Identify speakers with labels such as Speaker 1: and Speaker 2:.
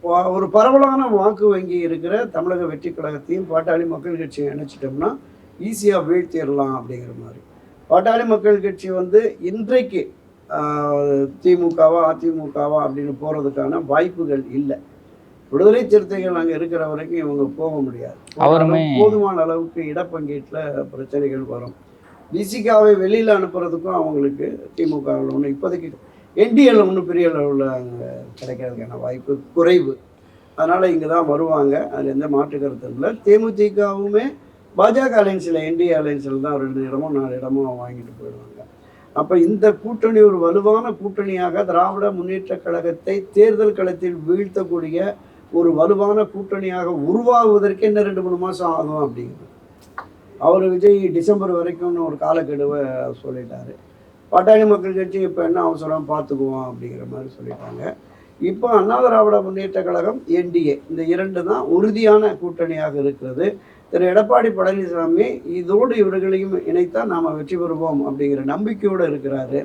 Speaker 1: ஒரு பரவலான வாக்கு வங்கி இருக்கிற தமிழக வெற்றி கழகத்தையும் பாட்டாளி மக்கள் கட்சியும் இணைச்சிட்டோம்னா ஈஸியாக வீழ்த்திடலாம் அப்படிங்கிற மாதிரி. பாட்டாளி மக்கள் கட்சி வந்து இன்றைக்கு திமுகவா அதிமுகவா அப்படின்னு போகிறதுக்கான வாய்ப்புகள் இல்லை. விடுதலை சிறுத்தைகள் அங்கே இருக்கிற வரைக்கும் இவங்க போக முடியாது. போதுமான அளவுக்கு இடப்பங்கீட்டில் பிரச்சனைகள் வரும். விசிகாவை வெளியில் அனுப்புறதுக்கும் அவங்களுக்கு திமுகவில் ஒன்று இப்போதைக்கு என்டிஏல ஒன்றும் பெரிய அளவில் அங்கே கிடைக்கிறதுக்கான வாய்ப்பு குறைவு. அதனால் இங்கே தான் வருவாங்க, அதில் எந்த மாற்று கருத்து இல்லை. தேமுதிகவுமே பாஜக அலைன்ஸில் என்டிஏ அலைன்ஸில் தான் 2 இடமோ 4 இடமோ வாங்கிட்டு போயிடுவாங்க. அப்போ இந்த கூட்டணி ஒரு வலுவான கூட்டணியாக திராவிட முன்னேற்ற கழகத்தை தேர்தல் களத்தில் வீழ்த்தக்கூடிய ஒரு வலுவான கூட்டணியாக உருவாகுவதற்கு என்ன 2-3 மாதம் ஆகும் அப்படிங்கிறது. அவர் விஜய் டிசம்பர் வரைக்கும்னு ஒரு காலக்கெடுவை சொல்லிட்டாரு. பாட்டாளி மக்கள் கட்சி இப்போ என்ன அவசரம் பார்த்துக்குவோம் அப்படிங்கிற மாதிரி சொல்லிட்டாங்க. இப்போ அண்ணா திராவிட முன்னேற்ற கழகம் என்டிஏ இந்த 2 தான் உறுதியான கூட்டணியாக இருக்கிறது. திரு எடப்பாடி பழனிசாமி இதோடு இவர்களையும் இணைத்தால் நாம் வெற்றி பெறுவோம் அப்படிங்கிற நம்பிக்கையோடு இருக்கிறாரு.